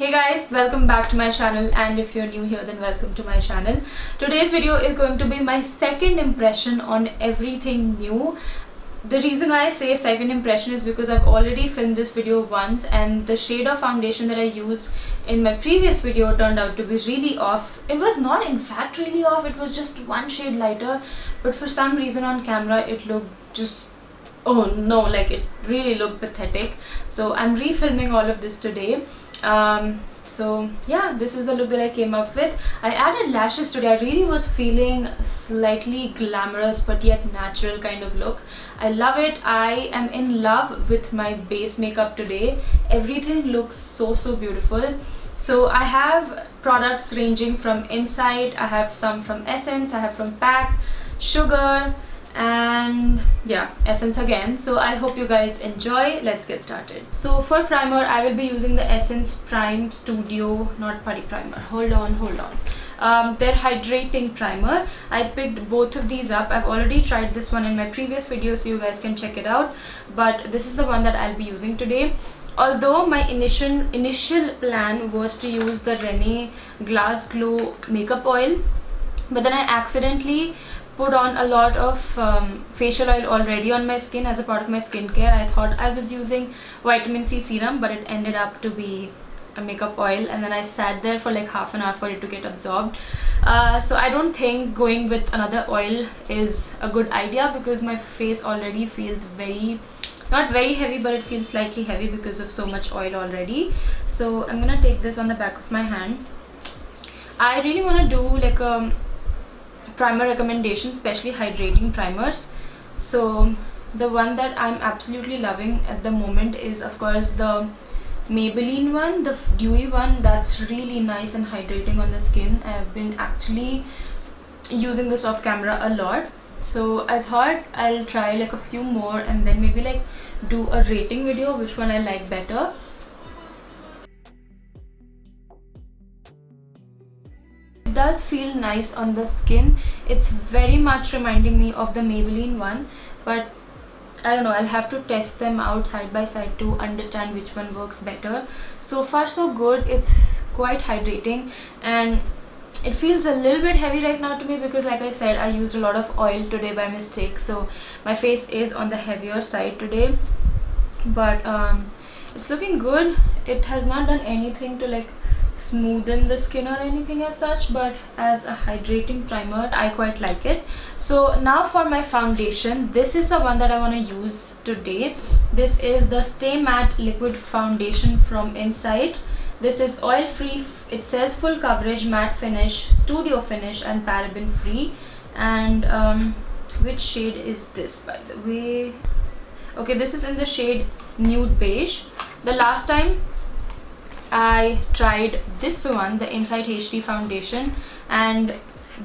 Hey guys, welcome back to my channel, and if you're new here then welcome to my channel. Today's video is going to be my second impression on everything new. The reason why I say second impression is because I've already filmed this video once and the shade of foundation that I used in my previous video turned out to be really off. It was not in fact really off, it was just one shade lighter, but for some reason on camera it looked just, oh no, like it really looked pathetic. So I'm refilming all of this today. So yeah, this is the look that I came up with. I added lashes today. I really was feeling slightly glamorous but yet natural kind of look. I love it. I am in love with my base makeup today. Everything looks so beautiful. So I have products ranging from Inside, I have some from Essence, I have from PAC, Sugar, and yeah, Essence again. So I hope you guys enjoy. Let's get started. So for primer, I will be using the Essence Prime Studio, not Putty Primer. Hold on. Their Hydrating Primer. I picked both of these up. I've already tried this one in my previous video, so you guys can check it out. But this is the one that I'll be using today. Although my initial plan was to use the Rene Glass Glow Makeup Oil, but then I accidentally put on a lot of facial oil already on my skin as a part of my skincare. I thought I was using vitamin C serum, but it ended up to be a makeup oil, and then I sat there for like half an hour for it to get absorbed. So I don't think going with another oil is a good idea because my face already feels not very heavy, but it feels slightly heavy because of so much oil already. So I'm gonna take this on the back of my hand. I really want to do like a primer recommendation, especially hydrating primers. So the one that I'm absolutely loving at the moment is of course the Maybelline one, the dewy one. That's really nice and hydrating on the skin. I've been actually using this off camera a lot, so I thought I'll try like a few more and then maybe like do a rating video which one I like better. It does feel nice on the skin. It's very much reminding me of the Maybelline one, but I don't know, I'll have to test them out side by side to understand which one works better. So far so good. It's quite hydrating and it feels a little bit heavy right now to me because like I said, I used a lot of oil today by mistake, so my face is on the heavier side today, but it's looking good. It has not done anything to like smoothen the skin or anything as such, but as a hydrating primer I quite like it. So now for my foundation, this is the one that I want to use today. This is the Stay Matte Liquid Foundation from Inside. This is oil free. It says full coverage, matte finish, studio finish, and paraben free. And which shade is this, by the way? Okay, this is in the shade Nude Beige. The last time I tried this one, the Inside HD foundation, and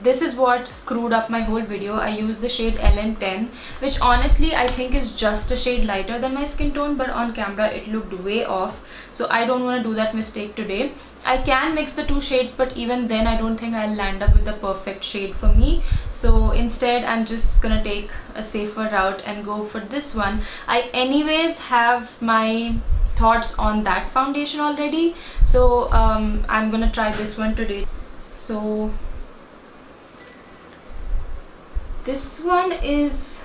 this is what screwed up my whole video. I used the shade LN10, which honestly I think is just a shade lighter than my skin tone, but on camera it looked way off, so I don't want to do that mistake today. I can mix the two shades, but even then I don't think I'll land up with the perfect shade for me. So instead I'm just gonna take a safer route and go for this one. I anyways have my thoughts on that foundation already, so I'm gonna try this one today. So this one is,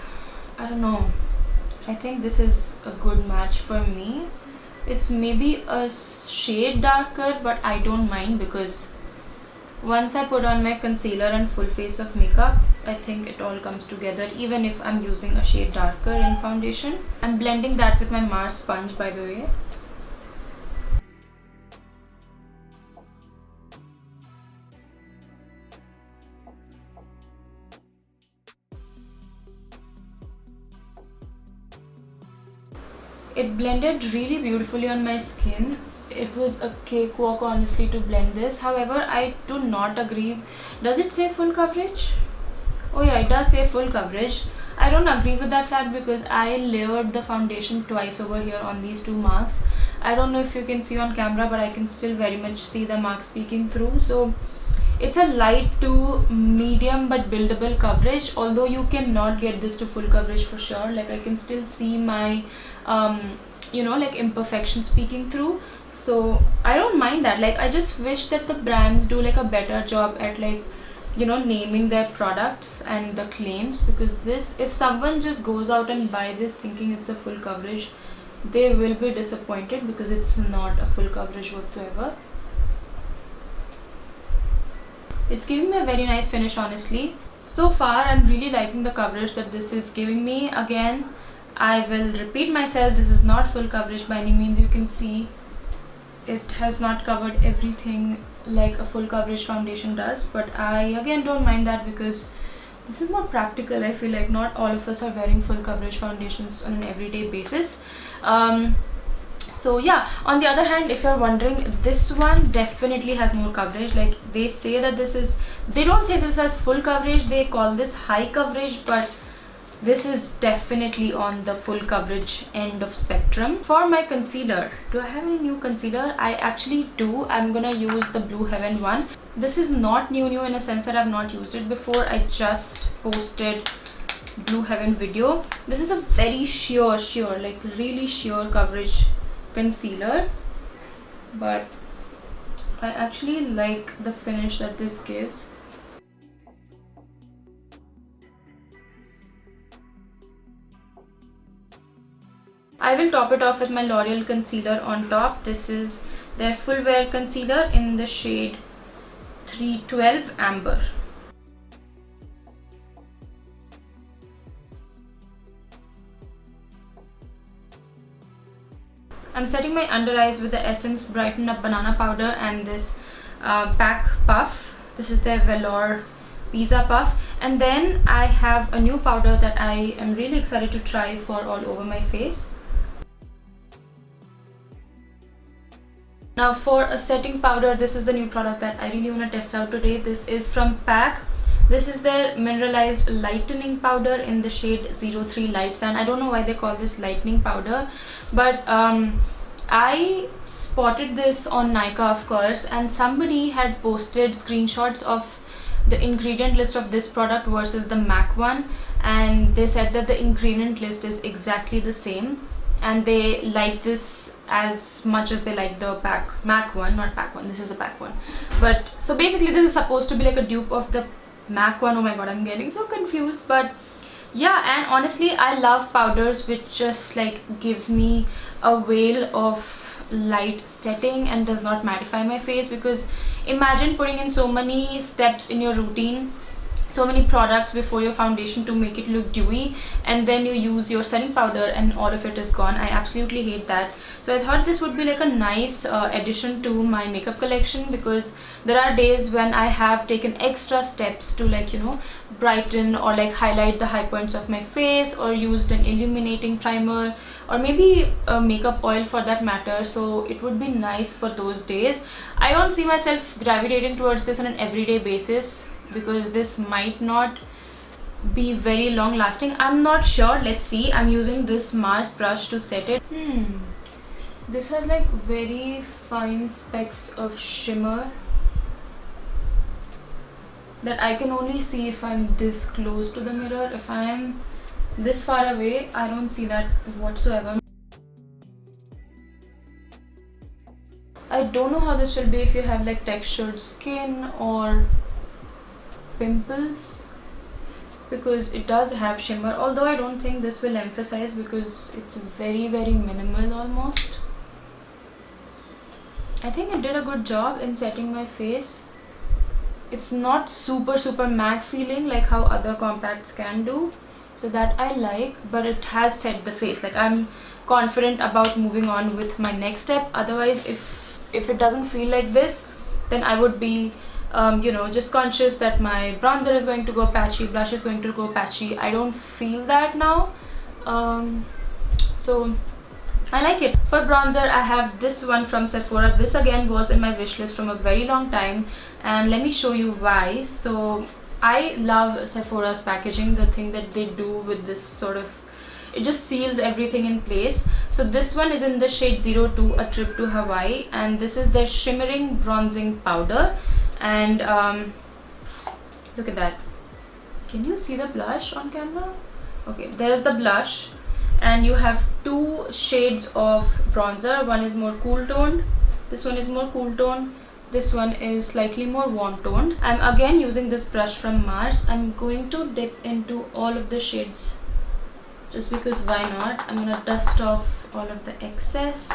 I don't know, I think this is a good match for me. It's maybe a shade darker, but I don't mind because once I put on my concealer and full face of makeup, I think it all comes together, even if I'm using a shade darker in foundation. I'm blending that with my Mars sponge, by the way. It blended really beautifully on my skin. It was a cakewalk honestly to blend this. However, I do not agree. Does it say full coverage? Oh yeah, it does say full coverage. I don't agree with that fact because I layered the foundation twice over here on these two marks. I don't know if you can see on camera, but I can still very much see the marks peeking through. So it's a light to medium but buildable coverage, although you cannot get this to full coverage for sure. Like I can still see my you know, like imperfections peeking through, So I don't mind that. Like, I just wish that the brands do like a better job at like, you know, naming their products and the claims, because this, if someone just goes out and buy this thinking it's a full coverage, they will be disappointed, because it's not a full coverage whatsoever. It's giving me a very nice finish, honestly. So far I'm really liking the coverage that this is giving me. Again, I will repeat myself, this is not full coverage by any means. You can see it has not covered everything like a full coverage foundation does, but I again don't mind that, because this is more practical. I feel like not all of us are wearing full coverage foundations on an everyday basis. So yeah, on the other hand, if you're wondering, this one definitely has more coverage. Like, they say that this is, they don't say this has full coverage, they call this high coverage, but this is definitely on the full coverage end of spectrum. For my concealer, do I have any new concealer? I actually do. I'm gonna use the Blue Heaven one. This is not new in a sense that I've not used it before. I just posted Blue Heaven video. This is a very sheer, like really sheer coverage concealer, but I actually like the finish that this gives. I will top it off with my L'Oreal concealer on top. This is their full wear concealer in the shade 312 Amber. I'm setting my under eyes with the Essence Brighten Up Banana Powder and this Pack Puff. This is their Velour Pizza Puff. And then I have a new powder that I am really excited to try for all over my face. Now for a setting powder, this is the new product that I really want to test out today. This is from Pack. This is their Mineralized Lightening Powder in the shade 03 Light Sand. I don't know why they call this lightening powder, but I spotted this on Nykaa, of course, and somebody had posted screenshots of the ingredient list of this product versus the MAC one, and they said that the ingredient list is exactly the same, and they like this as much as they like the MAC one, not Pack one. This is the Pack one. But so basically this is supposed to be like a dupe of the MAC one. Oh my god, I'm getting so confused. But yeah, and honestly I love powders which just like gives me a veil of light setting and does not mattify my face, because imagine putting in so many steps in your routine, so many products before your foundation to make it look dewy, and then you use your setting powder and all of it is gone. I absolutely hate that. So I thought this would be like a nice addition to my makeup collection, because there are days when I have taken extra steps to, like, you know, brighten or like highlight the high points of my face, or used an illuminating primer, or maybe a makeup oil for that matter. So it would be nice for those days. I don't see myself gravitating towards this on an everyday basis, because this might not be very long lasting. I'm not sure. Let's see. I'm using this Mars brush to set it. This has like very fine specks of shimmer that I can only see if I'm this close to the mirror. If I am this far away, I don't see that whatsoever. I don't know how this will be if you have like textured skin or pimples, because it does have shimmer, although I don't think this will emphasize because it's very minimal almost. I think it did a good job in setting my face. It's not super matte feeling like how other compacts can do, so that I like, but it has set the face. Like, I'm confident about moving on with my next step. Otherwise, if it doesn't feel like this, then I would be you know, just conscious that my bronzer is going to go patchy, blush is going to go patchy. I don't feel that now, so I like it. For bronzer, I have this one from Sephora. This again was in my wish list from a very long time, and let me show you why. So I love Sephora's packaging, the thing that they do with this sort of, it just seals everything in place. So this one is in the shade 02, A Trip to Hawaii, and this is their Shimmering Bronzing Powder. And look at that. Can you see the blush on camera? Okay, there's the blush, and you have two shades of bronzer. One is more cool toned This one is more cool tone. This one is slightly more warm toned. I'm again using this brush from Mars. I'm going to dip into all of the shades just because why not. I'm gonna dust off all of the excess.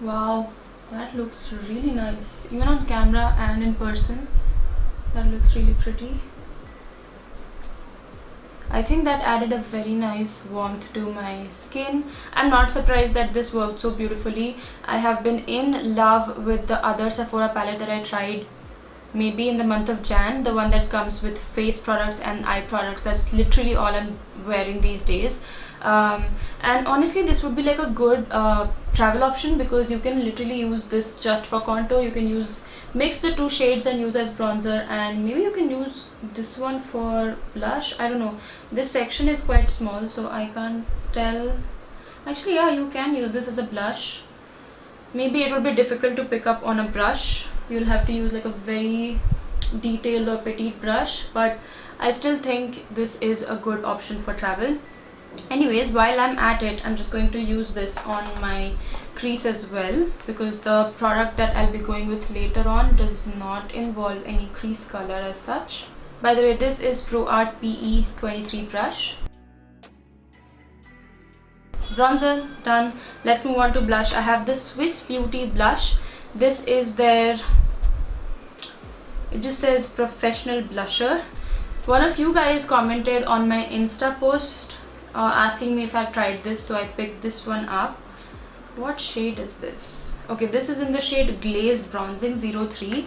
Wow, that looks really nice. Even on camera and in person, that looks really pretty. I think that added a very nice warmth to my skin. I'm not surprised that this worked so beautifully. I have been in love with the other Sephora palette that I tried maybe in the month of Jan, the one that comes with face products and eye products. That's literally all I'm wearing these days. And honestly, this would be like a good travel option because you can literally use this just for contour. You can mix the two shades and use as bronzer, and maybe you can use this one for blush. I don't know, this section is quite small so I can't tell. Actually, yeah, you can use this as a blush. Maybe it will be difficult to pick up on a brush. You'll have to use like a very detailed or petite brush, but I still think this is a good option for travel. Anyways, while I'm at it, I'm just going to use this on my crease as well because the product that I'll be going with later on does not involve any crease color as such. By the way, this is ProArt PE23 brush. Bronzer done. Let's move on to blush. I have the Swiss Beauty blush. This is their, it just says professional blusher. One of you guys commented on my Insta post asking me if I've tried this, so I picked this one up. What shade is this? Okay, this is in the shade Glaze Bronzing 03.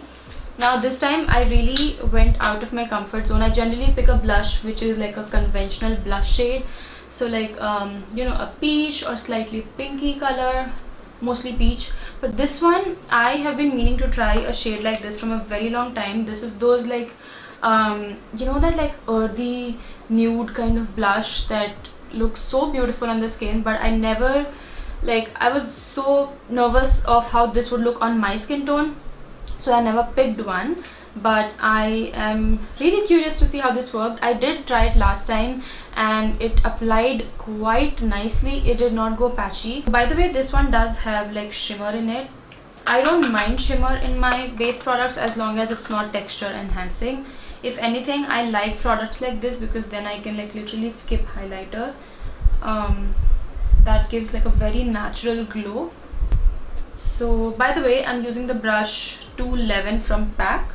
Now this time I really went out of my comfort zone. I generally pick a blush which is like a conventional blush shade, so like you know, a peach or slightly pinky color, mostly peach. But this one, I have been meaning to try a shade like this from a very long time. This is those like you know, that like earthy nude kind of blush that looks so beautiful on the skin, but I never, like, I was so nervous of how this would look on my skin tone, so I never picked one. But I am really curious to see how this worked. I did try it last time and it applied quite nicely. It did not go patchy. By the way, this one does have like shimmer in it. I don't mind shimmer in my base products as long as it's not texture enhancing. If anything, I like products like this because then I can like literally skip highlighter. That gives like a very natural glow. So by the way, I'm using the brush 211 from PAC.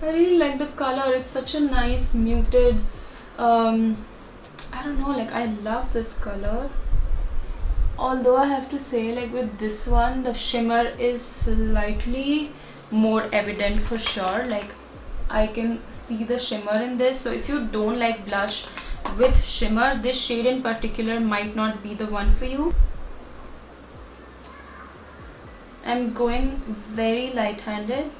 I really like the color. It's such a nice muted, I don't know, like I love this color. Although I have to say, like with this one, the shimmer is slightly more evident for sure. Like I can see the shimmer in this. So if you don't like blush with shimmer, this shade in particular might not be the one for you. I'm going very light-handed.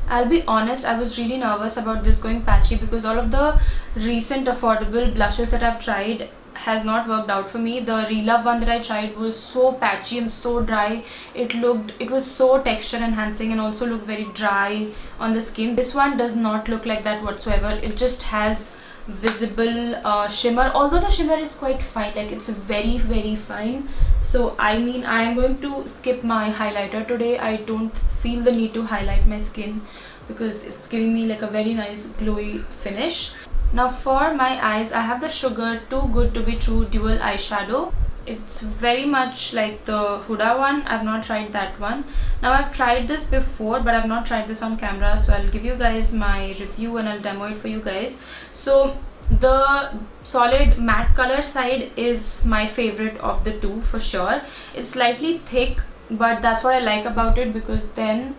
I'll be honest, I was really nervous about this going patchy because all of the recent affordable blushes that I've tried has not worked out for me. The Relove one that I tried was so patchy and so dry. It was so texture enhancing and also looked very dry on the skin. This one does not look like that whatsoever. It just has visible shimmer, although the shimmer is quite fine, like it's very very fine. So I mean, I am going to skip my highlighter today. I don't feel the need to highlight my skin because it's giving me like a very nice glowy finish. Now for my eyes, I have the Sugar Too Good To Be True dual eyeshadow. It's very much like the Huda one. I've not tried that one. Now I've tried this before, but I've not tried this on camera, so I'll give you guys my review and I'll demo it for you guys. So the solid matte color side is my favorite of the two for sure. It's slightly thick, but that's what I like about it because then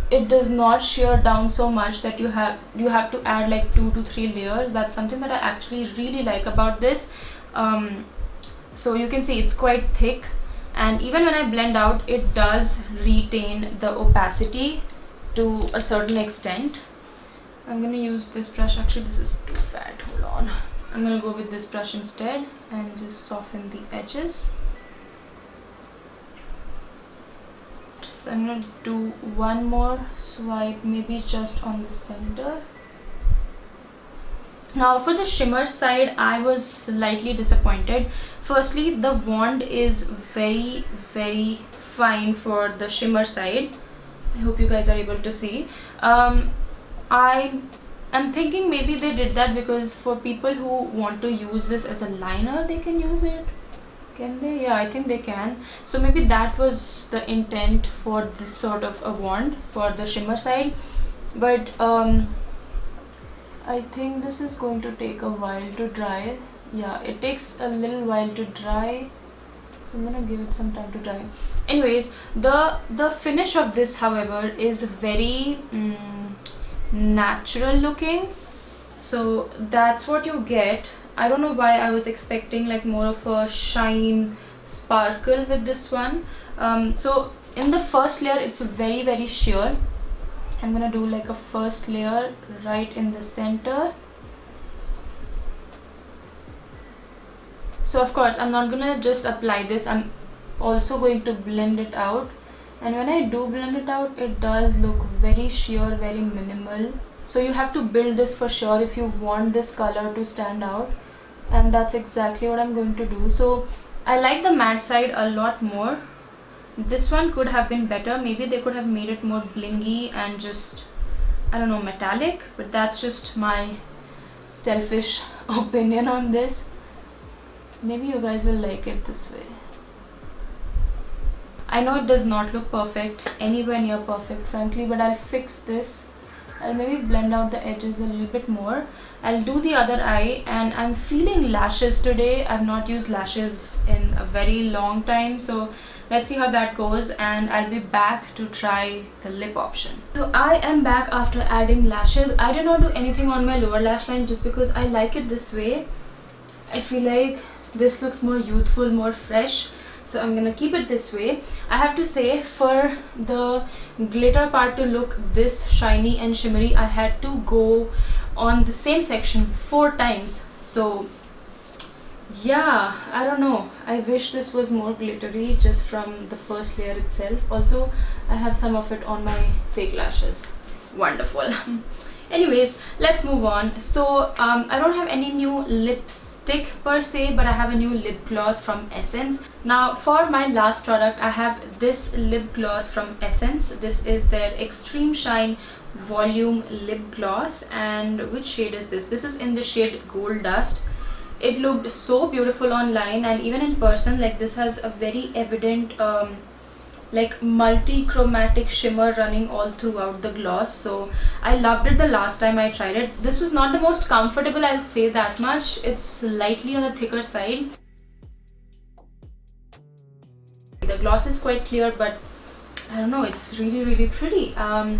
it does not shear down so much that you have to add like 2 to 3 layers. That's something that I actually really like about this. So you can see it's quite thick, and even when I blend out, it does retain the opacity to a certain extent. I'm gonna use this brush. Actually, this is too fat. Hold on. I'm gonna go with this brush instead and just soften the edges. So I'm gonna do one more swipe, maybe just on the center. Now for the shimmer side, I was slightly disappointed. Firstly, the wand is very fine for the shimmer side. I hope you guys are able to see. I'm thinking maybe they did that because for people who want to use this as a liner, they can use it. Can they? Yeah, I think they can. So maybe that was the intent for this sort of a wand for the shimmer side. But I think this is going to take a while to dry. Yeah, it takes a little while to dry. So I'm gonna give it some time to dry. Anyways, the finish of this, however, is very natural looking. So that's what you get. I don't know why I was expecting like more of a shine sparkle with this one. So in the first layer, it's very sheer. I'm gonna do like a first layer right in the center. So of course I'm not gonna just apply this, I'm also going to blend it out. And when I do blend it out, it does look very sheer, very minimal. So you have to build this for sure if you want this color to stand out. And that's exactly what I'm going to do. So I like the matte side a lot more. This one could have been better. Maybe they could have made it more blingy and just, I don't know, metallic. But that's just my selfish opinion on this. Maybe you guys will like it this way. I know it does not look perfect, anywhere near perfect frankly, but I'll fix this. I'll maybe blend out the edges a little bit more. I'll do the other eye, and I'm feeling lashes today. I've not used lashes in a very long time, so let's see how that goes, and I'll be back to try the lip option. So I am back after adding lashes. I did not do anything on my lower lash line just because I like it this way. I feel like this looks more youthful, more fresh. So I'm gonna keep it this way. I have to say, for the glitter part to look this shiny and shimmery, I had to go on the same section 4 times. So yeah, I don't know, I wish this was more glittery just from the first layer itself. Also, I have some of it on my fake lashes. Wonderful. Anyways, let's move on. So I don't have any new lipstick per se, but I have a new lip gloss from Essence. Now for my last product, I have this lip gloss from Essence. This is their Extreme Shine Volume Lip Gloss. And which shade is this? This is in the shade Gold Dust. It looked so beautiful online, and even in person, like this has a very evident like multi-chromatic shimmer running all throughout the gloss. So I loved it the last time I tried it. This was not the most comfortable, I'll say that much. It's slightly on the thicker side. The gloss is quite clear, but I don't know, it's really pretty. I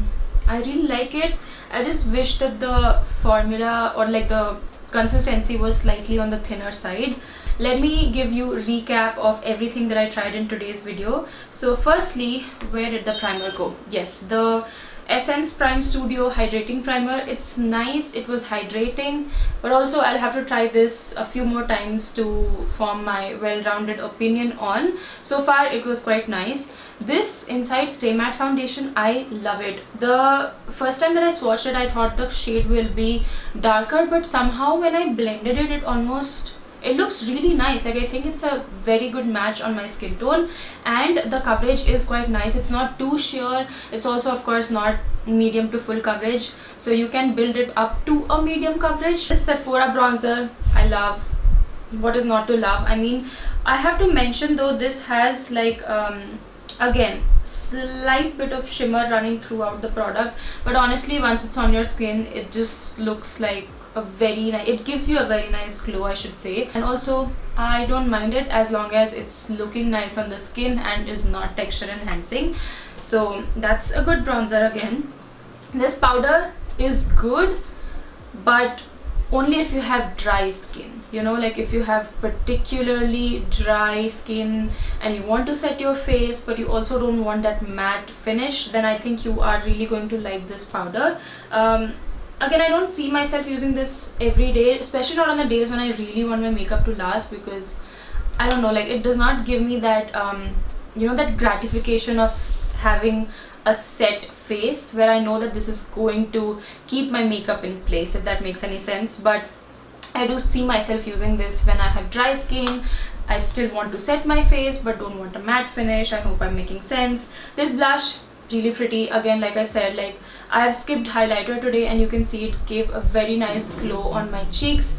really like it. I just wish that the formula or like the consistency was slightly on the thinner side. Let me give you a recap of everything that I tried in today's video. So firstly, where did the primer go? Yes, the Essence Prime Studio Hydrating Primer. It's nice, it was hydrating, but also I'll have to try this a few more times to form my well-rounded opinion on. So far it was quite nice. This Inside Stay Matte Foundation, I love it. The first time that I swatched it, I thought the shade will be darker, but somehow when I blended it, it looks really nice. Like I think it's a very good match on my skin tone, and the coverage is quite nice. It's not too sheer. It's also of course not medium to full coverage, so you can build it up to a medium coverage. This Sephora bronzer, I love. What is not to love? I mean, I have to mention though, this has like again slight bit of shimmer running throughout the product, but honestly once it's on your skin, it just looks like a very nice, it gives you a very nice glow, I should say. And also I don't mind it as long as it's looking nice on the skin and is not texture enhancing. So that's a good bronzer again. This powder is good, but only if you have dry skin, you know, like if you have particularly dry skin and you want to set your face but you also don't want that matte finish, then I think you are really going to like this powder. Again, I don't see myself using this every day, especially not on the days when I really want my makeup to last, because I don't know, like it does not give me that you know, that gratification of having a set face where I know that this is going to keep my makeup in place, if that makes any sense. But I do see myself using this when I have dry skin. I still want to set my face but don't want a matte finish. I hope I'm making sense. This blush, really pretty. Again, like I said, like I have skipped highlighter today and you can see it gave a very nice glow on my cheeks.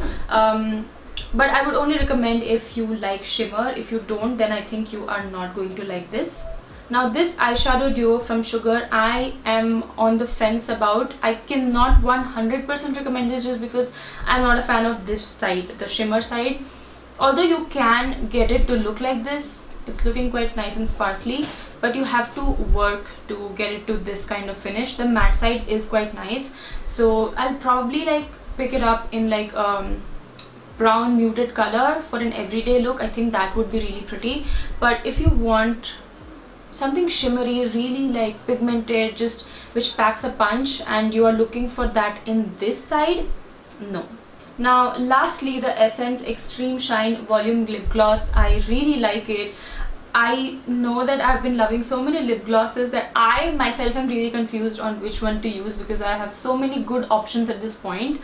But I would only recommend if you like shimmer. If you don't, then I think you are not going to like this. Now this eyeshadow duo from Sugar, I am on the fence about. I cannot 100% recommend this just because I'm not a fan of this side, the shimmer side. Although you can get it to look like this, it's looking quite nice and sparkly, but you have to work to get it to this kind of finish. The matte side is quite nice, so I'll probably like pick it up in like brown muted color for an everyday look. I think that would be really pretty. But if you want something shimmery, really like pigmented, just which packs a punch, and you are looking for that in this side, no. Now lastly, the Essence Extreme Shine Volume Lip Gloss. I really like it. I know that I've been loving so many lip glosses that I myself am really confused on which one to use, because I have so many good options at this point.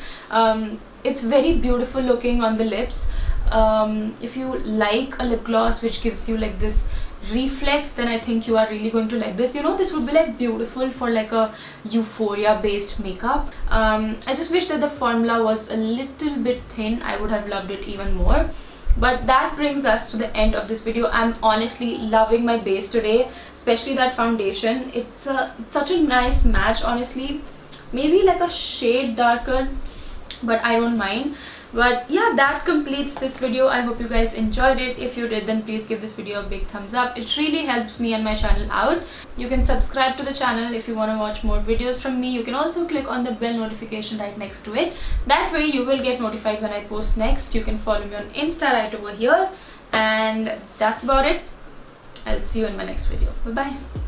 It's very beautiful looking on the lips. If you like a lip gloss which gives you like this reflex, then I think you are really going to like this. You know, this would be like beautiful for like a euphoria based makeup. I just wish that the formula was a little bit thin. I would have loved it even more. But that brings us to the end of this video. I'm honestly loving my base today, especially that foundation. It's such a nice match, honestly. Maybe like a shade darker, but I don't mind. But yeah, that completes this video. I hope you guys enjoyed it. If you did, then please give this video a big thumbs up. It really helps me and my channel out. You can subscribe to the channel if you want to watch more videos from me. You can also click on the bell notification right next to it. That way you will get notified when I post next. You can follow me on Insta right over here. And that's about it. I'll see you in my next video. Bye bye.